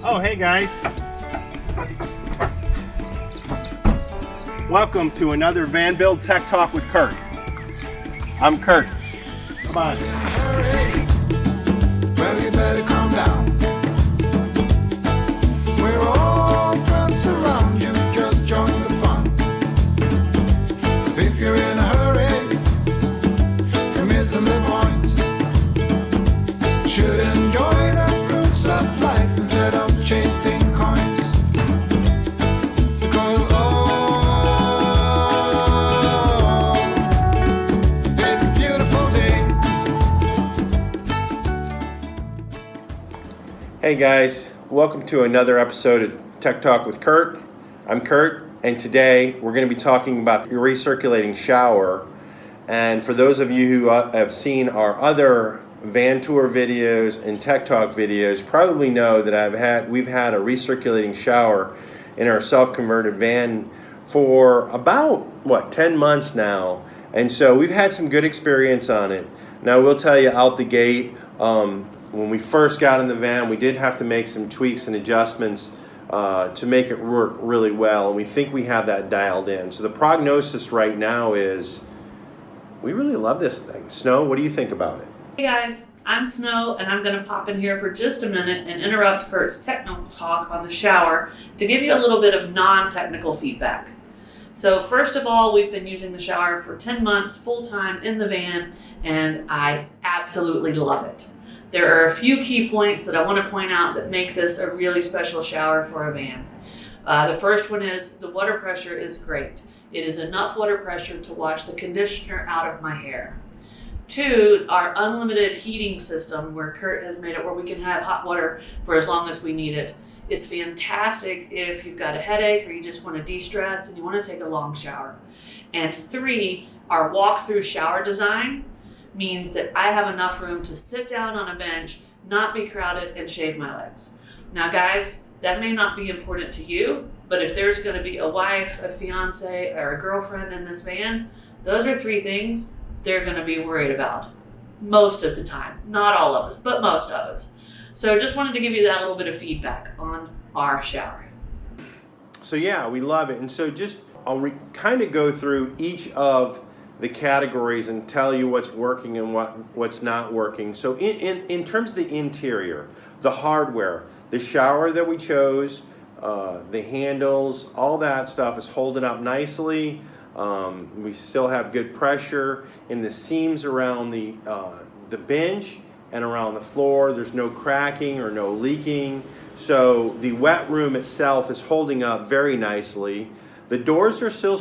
Oh, hey guys. Welcome to another Van Build Tech Talk with Curt. I'm Curt. Come on. Well, you better calm down. We're all friends around you. Just join the fun. 'Cause if you're in a hurry, you're missing the point. Should enjoy the fruits of life instead of chasing coins. Because it's a beautiful day. Hey guys, welcome to another episode of Tech Talk with Curt. I'm Curt, and today we're going to be talking about the recirculating shower. And for those of you who have seen our other van tour videos and Tech Talk videos, probably know that we've had a recirculating shower in our self-converted van for about 10 months now, and so we've had some good experience on it. Now we'll tell you out the gate, when we first got in the van, we did have to make some tweaks and adjustments to make it work really well, and we think we have that dialed in. So the prognosis right now is we really love this thing. Snow, what do you think about it? Hey guys, I'm Snow, and I'm going to pop in here for just a minute and interrupt Curt's technical talk on the shower to give you a little bit of non-technical feedback. So first of all, we've been using the shower for 10 months full-time in the van, and I absolutely love it. There are a few key points that I want to point out that make this a really special shower for a van. The first one is the water pressure is great. It is enough water pressure to wash the conditioner out of my hair. 2, our unlimited heating system, where Curt has made it where we can have hot water for as long as we need it, is fantastic if you've got a headache or you just want to de-stress and you want to take a long shower. And 3, our walk-through shower design means that I have enough room to sit down on a bench, not be crowded, and shave my legs. Now guys, that may not be important to you, but if there's going to be a wife, a fiance, or a girlfriend in this van, those are 3 things they're going to be worried about most of the time. Not all of us, but most of us. So just wanted to give you that little bit of feedback on our shower. So yeah, we love it. And so I'll kind of go through each of the categories and tell you what's working and what's not working. So in terms of the interior, the hardware, the shower that we chose, the handles, all that stuff is holding up nicely. We still have good pressure in the seams around the bench and around the floor. There's no cracking or no leaking. So the wet room itself is holding up very nicely. The doors are still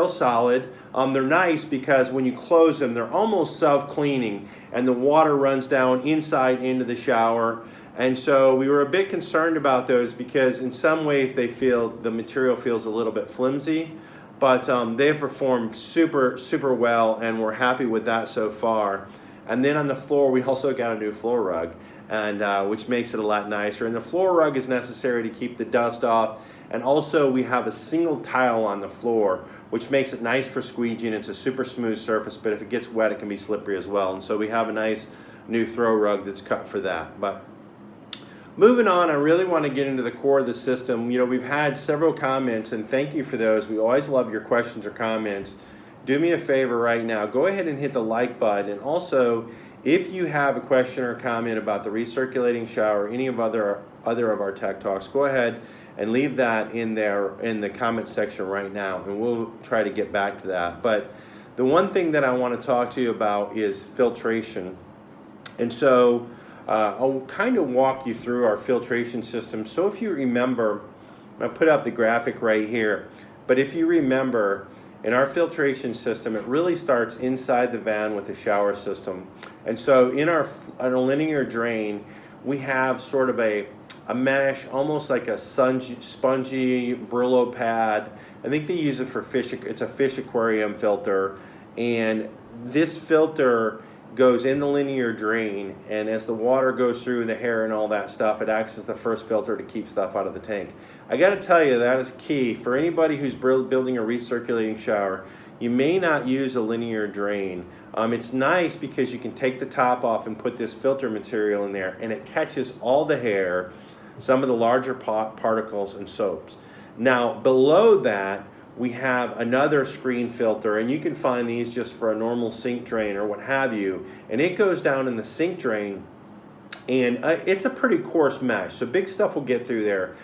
solid. They're nice because when you close them, they're almost self-cleaning, and the water runs down inside into the shower. And so we were a bit concerned about those because in some ways the material feels a little bit flimsy. But they have performed super well, and we're happy with that so far. And then on the floor, we also got a new floor rug, and which makes it a lot nicer. And the floor rug is necessary to keep the dust off. And also we have a single tile on the floor, which makes it nice for squeegeeing. It's a super smooth surface, but if it gets wet, it can be slippery as well. And so we have a nice new throw rug that's cut for that. But moving on, I really want to get into the core of the system. You know, we've had several comments, and thank you for those. We always love your questions or comments. Do me a favor right now. Go ahead and hit the like button. And also, if you have a question or comment about the recirculating shower, any of other of our tech talks, go ahead and leave that in there in the comment section right now, and we'll try to get back to that. But the one thing that I want to talk to you about is filtration. And so I'll kind of walk you through our filtration system. So if you remember, I put up the graphic right here, but if you remember, in our filtration system, it really starts inside the van with the shower system. And so in our linear drain, we have sort of a mesh, almost like a spongy Brillo pad. I think they use it for fish. It's a fish aquarium filter, and this filter goes in the linear drain, and as the water goes through the hair and all that stuff, it acts as the first filter to keep stuff out of the tank. I got to tell you, that is key for anybody who's building a recirculating shower. You may not use a linear drain. It's nice because you can take the top off and put this filter material in there, and it catches all the hair. some of the larger particles and soaps. Now below that we have another screen filter, and you can find these just for a normal sink drain or what have you, and it goes down in the sink drain, and it's a pretty coarse mesh, so big stuff will get through there.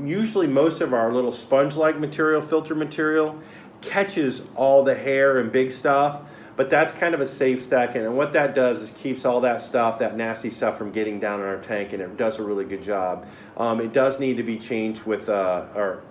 Usually most of our little sponge-like material, filter material, catches all the hair and big stuff, but that's kind of a safe stack, and what that does is keeps all that stuff, that nasty stuff, from getting down in our tank, and it does a really good job. It does need to be changed with or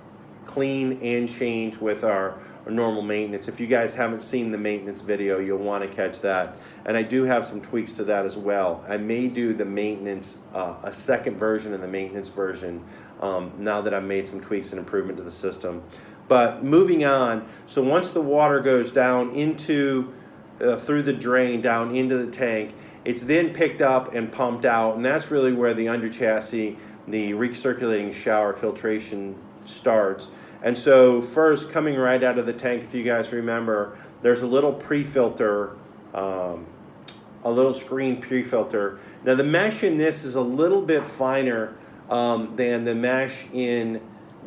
clean and change with our normal maintenance. If you guys haven't seen the maintenance video, you'll want to catch that, and I do have some tweaks to that as well. I may do the maintenance, a second version of the maintenance version, now that I've made some tweaks and improvement to the system. But moving on, so once the water goes down into through the drain down into the tank, it's then picked up and pumped out, and that's really where the under chassis, the recirculating shower filtration starts. And so first, coming right out of the tank, if you guys remember, there's a little pre-filter, a little screen pre-filter. Now the mesh in this is a little bit finer than the mesh in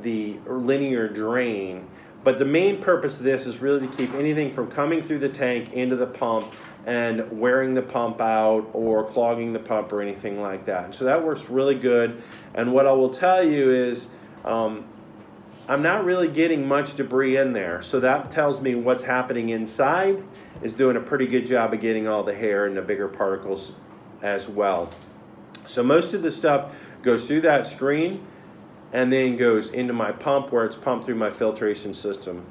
the linear drain, but the main purpose of this is really to keep anything from coming through the tank into the pump and wearing the pump out or clogging the pump or anything like that. And so that works really good. And what I will tell you is I'm not really getting much debris in there, so that tells me what's happening inside is doing a pretty good job of getting all the hair and the bigger particles as well. So most of the stuff goes through that screen and then goes into my pump, where it's pumped through my filtration system.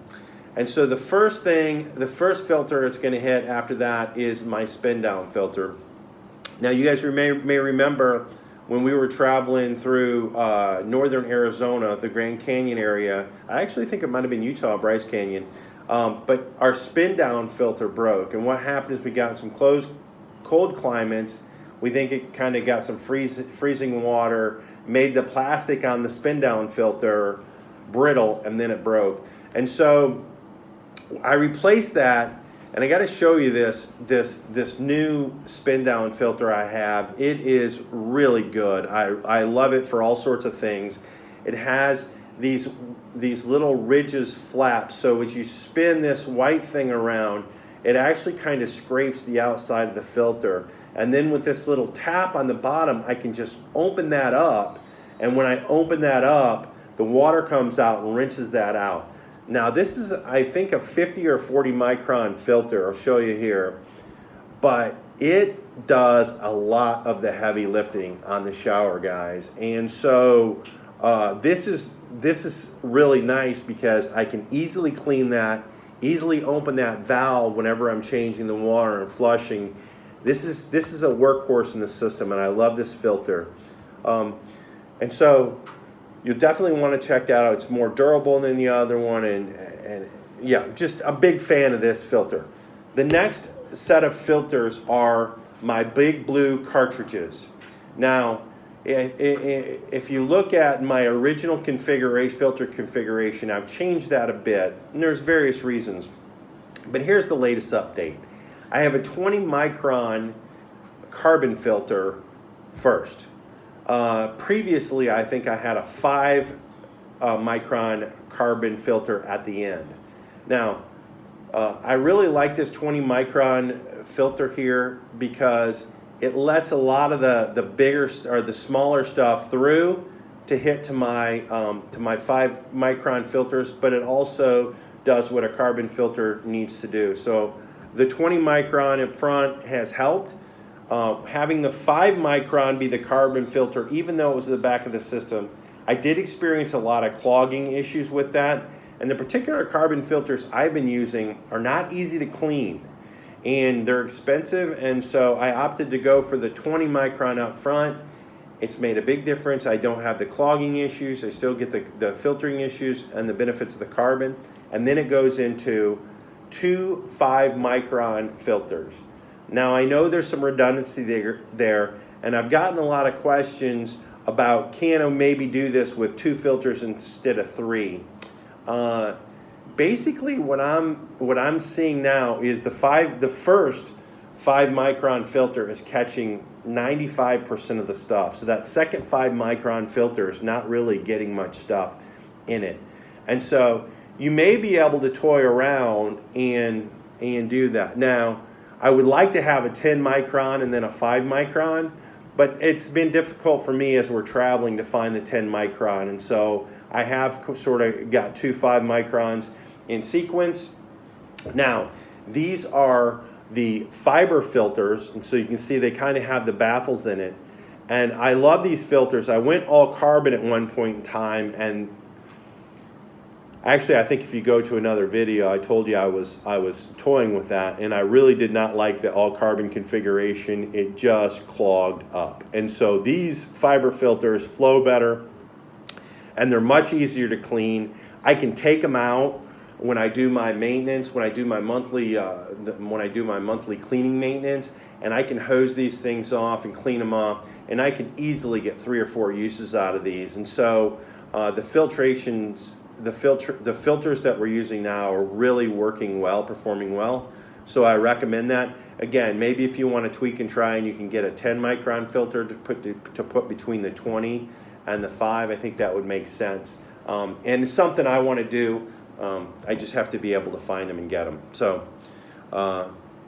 And so the first filter it's going to hit after that is my spin down filter. Now you guys may remember when we were traveling through northern Arizona, the Grand Canyon area. I actually think it might have been Utah, Bryce Canyon, but our spin down filter broke, and what happened is we got some cold climates. We think it kind of got some freezing water, made the plastic on the spin down filter brittle, and then it broke. And so I replaced that, and I got to show you this new spin down filter I have. It is really good. I love it for all sorts of things. It has these little ridges flaps, so as you spin this white thing around, it actually kind of scrapes the outside of the filter. And then with this little tap on the bottom, I can just open that up, and when I open that up, the water comes out and rinses that out. Now this is, I think, a 50 or 40 micron filter. I'll show you here, but it does a lot of the heavy lifting on the shower, guys. And so this is really nice because I can easily clean that, easily open that valve whenever I'm changing the water and flushing. This is a workhorse in the system, and I love this filter. And so you'll definitely want to check that out. It's more durable than the other one, and yeah, just a big fan of this filter. The next set of filters are my big blue cartridges. Now, if you look at my original filter configuration, I've changed that a bit, and there's various reasons. But here's the latest update. I have a 20 micron carbon filter first. Previously, I think I had a 5 micron carbon filter at the end. Now, I really like this 20 micron filter here because it lets a lot of the bigger or the smaller stuff through to hit to my 5 micron filters, but it also does what a carbon filter needs to do. So the 20 micron in front has helped. Having the 5 micron be the carbon filter, even though it was at the back of the system, I did experience a lot of clogging issues with that. And the particular carbon filters I've been using are not easy to clean, and they're expensive, and so I opted to go for the 20 micron up front. It's made a big difference. I don't have the clogging issues. I still get the filtering issues and the benefits of the carbon. And then it goes into 2 5 micron filters. Now I know there's some redundancy there, and I've gotten a lot of questions about can I maybe do this with 2 filters instead of 3. Basically, what I'm seeing now is the first 5 micron filter is catching 95% of the stuff. So that second 5 micron filter is not really getting much stuff in it. And so you may be able to toy around and do that. Now, I would like to have a 10 micron and then a 5 micron, but it's been difficult for me as we're traveling to find the 10 micron. And so I have sort of got 2 5 microns in sequence. Now, these are the Fibre Filters, and so you can see they kind of have the baffles in it. And I love these filters. I went all carbon at one point in time, and actually I think if you go to another video, I told you I was toying with that, and I really did not like the all carbon configuration. It just clogged up. And so these Fibre Filters flow better, and they're much easier to clean. I can take them out when I do my maintenance, when I do my monthly cleaning maintenance, and I can hose these things off and clean them up, and I can easily get 3 or 4 uses out of these. And so the filters that we're using now are really working well, performing well. So I recommend that. Again, maybe if you want to tweak and try, and you can get a 10 micron filter to put between the 20 and the 5, I think that would make sense. And it's something I want to do. I just have to be able to find them and get them. So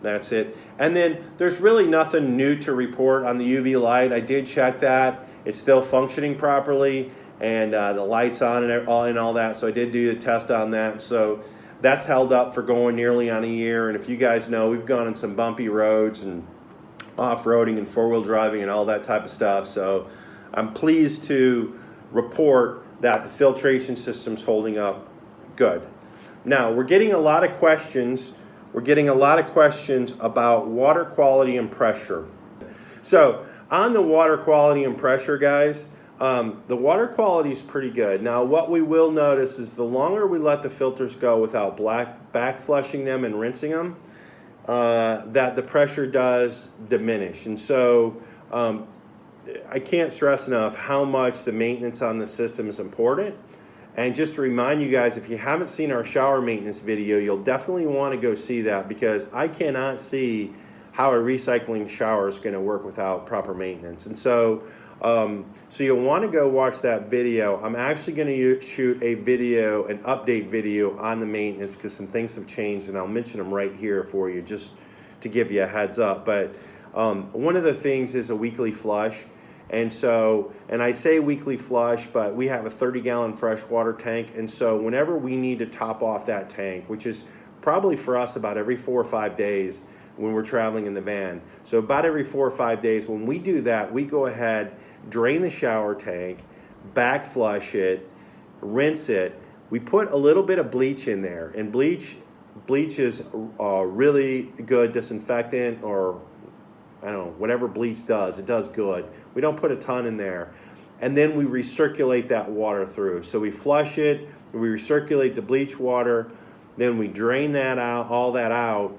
that's it. And then there's really nothing new to report on the UV light. I did check that. It's still functioning properly, and the light's on and all that. So I did do a test on that. So that's held up for going nearly on a year. And if you guys know, we've gone on some bumpy roads and off-roading and four-wheel driving and all that type of stuff. So I'm pleased to report that the filtration system's holding up good. Now, we're getting a lot of questions. We're getting a lot of questions about water quality and pressure. So on the water quality and pressure, guys, the water quality is pretty good. Now, what we will notice is the longer we let the filters go without back flushing them and rinsing them, that the pressure does diminish. And so I can't stress enough how much the maintenance on the system is important. And just to remind you guys, if you haven't seen our shower maintenance video, you'll definitely want to go see that, because I cannot see how a recycling shower is going to work without proper maintenance. And so you'll want to go watch that video. I'm actually going to shoot a video, an update video on the maintenance, because some things have changed, and I'll mention them right here for you just to give you a heads up. But one of the things is a weekly flush. And I say weekly flush, but we have a 30-gallon freshwater tank. And so whenever we need to top off that tank, which is probably for us about every 4 or 5 days when we're traveling in the van. So about every 4 or 5 days, when we do that, we go ahead, drain the shower tank, back flush it, rinse it. We put a little bit of bleach in there. And bleach is a really good disinfectant, or I don't know, whatever bleach does, it does good. We don't put a ton in there. And then we recirculate that water through. So we flush it, we recirculate the bleach water, then we drain that out, all that out,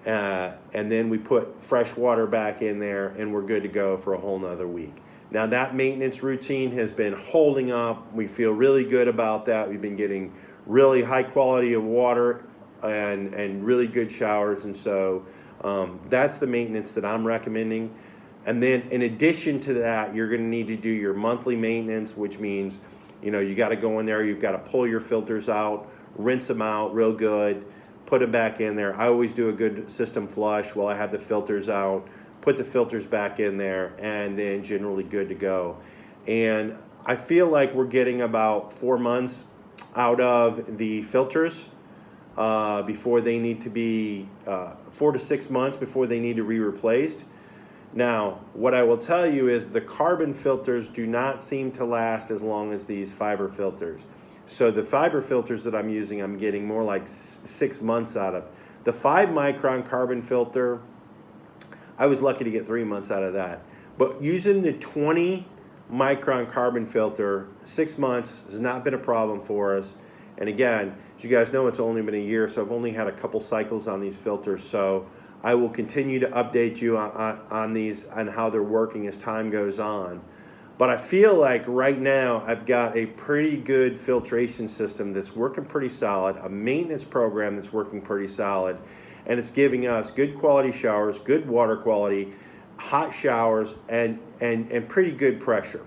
and then we put fresh water back in there, and we're good to go for a whole nother week. Now that maintenance routine has been holding up. We feel really good about that. We've been getting really high quality of water and really good showers, and so that's the maintenance that I'm recommending. And then in addition to that, you're going to need to do your monthly maintenance, which means, you got to go in there, you've got to pull your filters out, rinse them out real good, put them back in there. I always do a good system flush while I have the filters out, put the filters back in there, and then generally good to go. And I feel like we're getting about 4 months out of the filters before they need to be 4 to 6 months before they need to be replaced. Now, what I will tell you is the carbon filters do not seem to last as long as these Fibre Filters. So the Fibre Filters that I'm using, I'm getting more like 6 months out of. The 5 micron carbon filter, I was lucky to get 3 months out of that. But using the 20 micron carbon filter, 6 months has not been a problem for us. And again, as you guys know, it's only been a year, so I've only had a couple cycles on these filters. So I will continue to update you on these, on how they're working as time goes on. But I feel like right now I've got a pretty good filtration system that's working pretty solid, a maintenance program that's working pretty solid, and it's giving us good quality showers, good water quality, hot showers and pretty good pressure.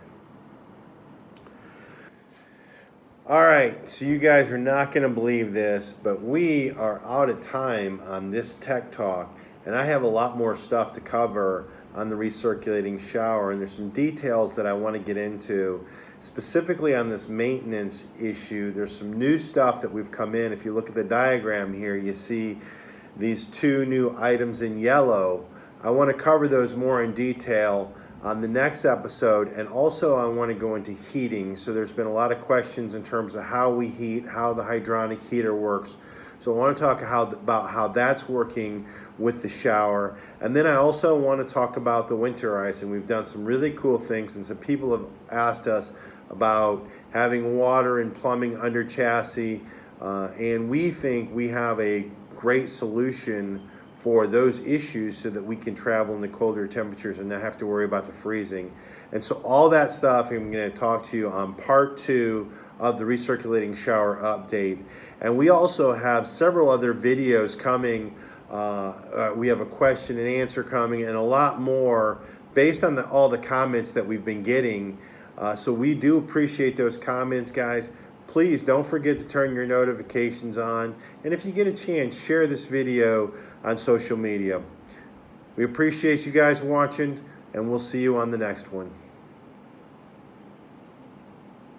All right, so you guys are not going to believe this, but we are out of time on this tech talk, and I have a lot more stuff to cover on the recirculating shower, and there's some details that I want to get into specifically on this maintenance issue. There's some new stuff that we've come in. If you look at the diagram here, you see these two new items in yellow. I want to cover those more in detail on the next episode, and also I want to go into heating. So there's been a lot of questions in terms of how we heat, how the hydronic heater works. So I want to talk about how that's working with the shower. And then I also want to talk about the winterizing. We've done some really cool things, and some people have asked us about having water and plumbing under chassis, and we think we have a great solution for those issues so that we can travel in the colder temperatures and not have to worry about the freezing. And so all that stuff I'm going to talk to you on part 2 of the recirculating shower update. And we also have several other videos coming. We have a question and answer coming, and a lot more based on all the comments that we've been getting. So we do appreciate those comments, guys. Please don't forget to turn your notifications on. And if you get a chance, share this video on social media. We appreciate you guys watching, and we'll see you on the next one.